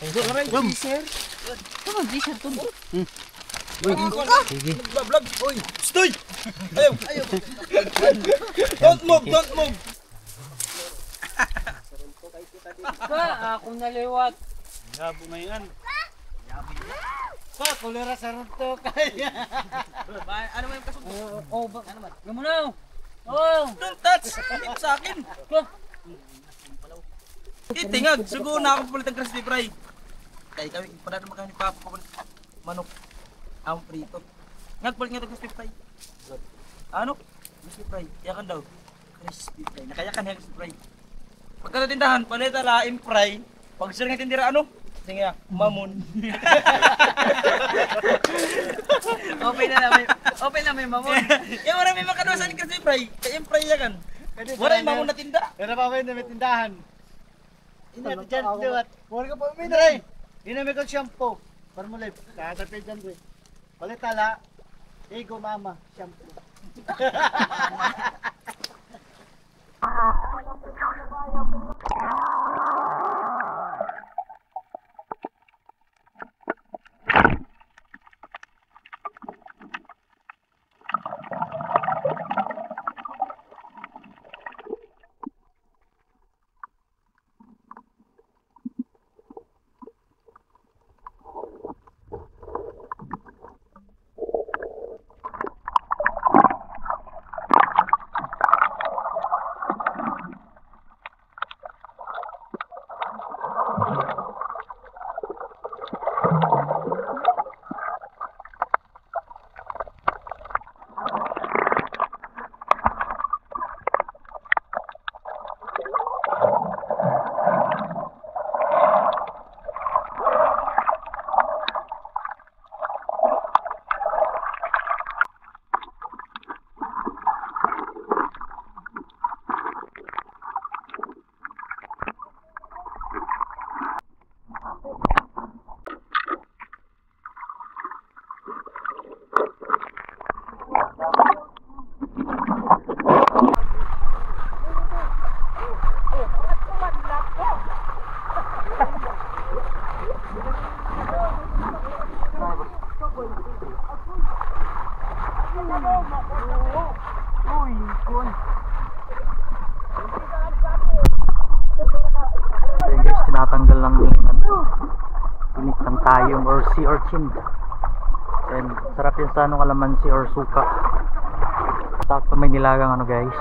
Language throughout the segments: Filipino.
Sir. Come on, Jason, tubo. Sige. Vlog. Oy, stay. Ayaw. Don't move, don't move. Ako naliwat. Yabo na yan. Pa, kulera sa runto kaya. Ano mo yung kasog? Oh, ano ba? Yung mo na. Oh. Don't touch. Hindi sa akin. Tingag, sugo na ako pulit ng crispy fry. Kaya kami, para naman kami ni Papa papalit manok. Ang prito. Nagpalit nga ito crispy fry. Ano? Crispy fry. Yakan daw. Crispy fry. Nakayakan yung crispy fry. Pagka natindahan, palita laim fry. Pag sir nga tindira ano? Sige nga, mamon. Open na may mamon. Yung wala may makadosan crispy fry. Kaya yung fry yakan. Wala yung mamon na tinda. Pero pa may tindahan. Ina ti jan liwat. Wala ka pa minray. Ina may kag shampoo. Parmulip. Tatapid jan re. Palitala. Ego mama shampoo. Tinatanggal lang ni tinik ng tayong or sea urchin. And sarap yan sa anong kalamansi or suka. Sakto may nilagang ano guys,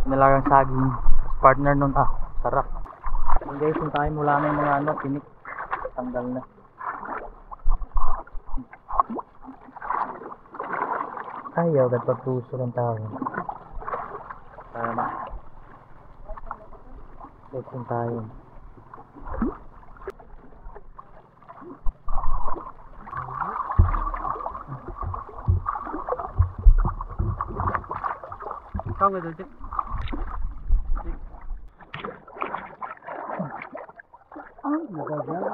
nilagang saging. Partner nun sarap. And guys, yung tayo mula na yung mga ano, tinik tanggal na. Ayaw, nagpagpuso ng tao. Tama. Lesson tayo. Ikaw ba dito? Ay, nakagal.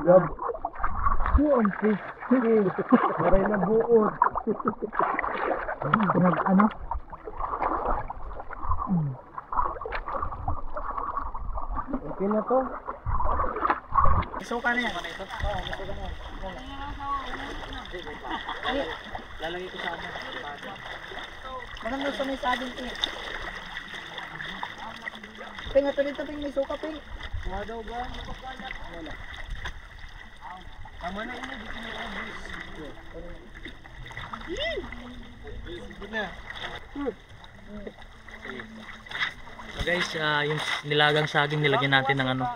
Gab. Ang fish. Maray na buot. Ano? Okay na to. Isuka na yan. Ito? Oo, isuka na yan. Lalagay ko sa ano. Maganda sa may sabing ito. Ping, ito dito ping, may suka ping. Wala daw ba? Wala. Tama na ina, dito na obvious. Dito na. So guys, yung nilagang saging nilagyan natin ng ano,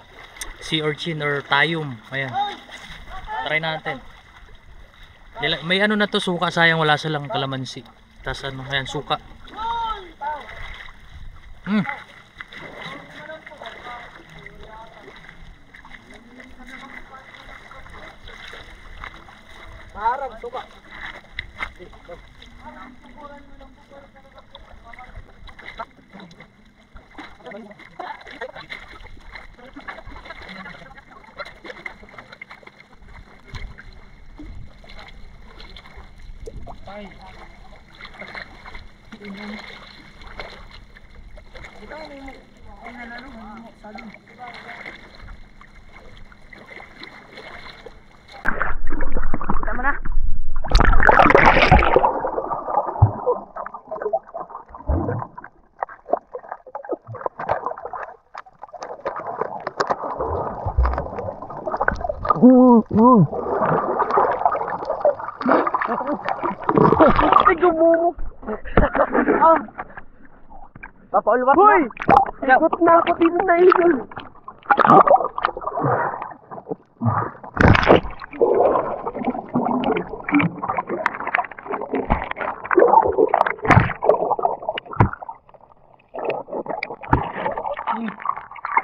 sea urchin or tayum. Ayan. Try natin. May ano na to, suka, sayang wala silang kalamansi. Tapos ano, ayan, suka. Harap, suka. Ay. Tama na. Papaulwat mo. Hoy! Ikot na ako dito na ilog.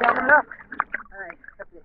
Tama na. Ay, sabi.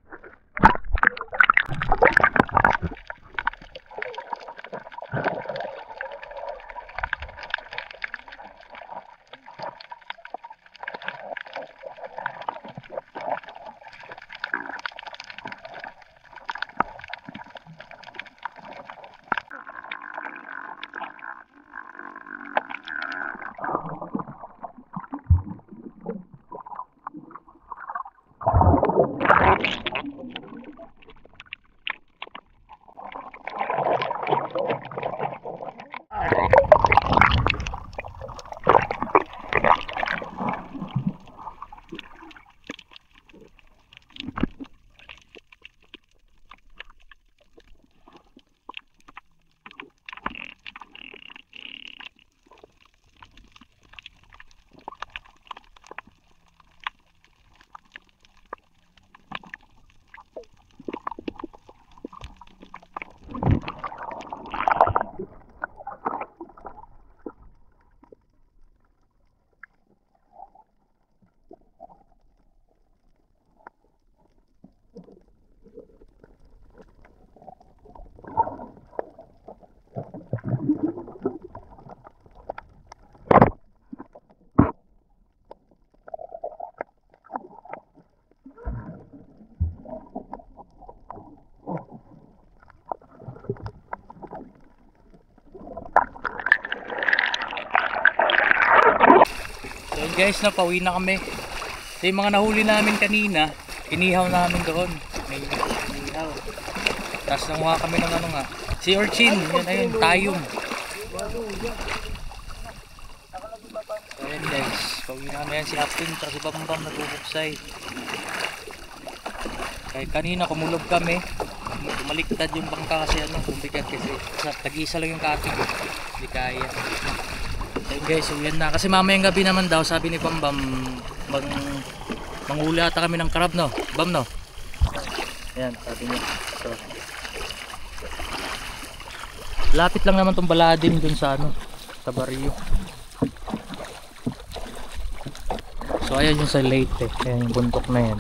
So guys, napauwi na kami. So yung mga nahuli namin kanina, inihaw namin doon. May inihaw. Tapos nanguha kami ng ano nga, sea urchin. Yan ayun, tayong. So ayan guys, pauwi na kami. Yan si Apin at si Bambam natubuksay. Kaya kanina kumulob kami. Maliktad yung bangka kasi ano, kumbigat kasi tag-isa lang yung katig. Hindi kaya. Ayun guys, uyan na. Kasi mamayang gabi naman daw, sabi ni Bambam, manghuli ata kami ng crab, no? Bam, no? Ayan, sabi niya. So, lapit lang naman tong Baladim dun sa ano, sa baryo. So ayan yung sa Leyte, ayan yung bundok na yan.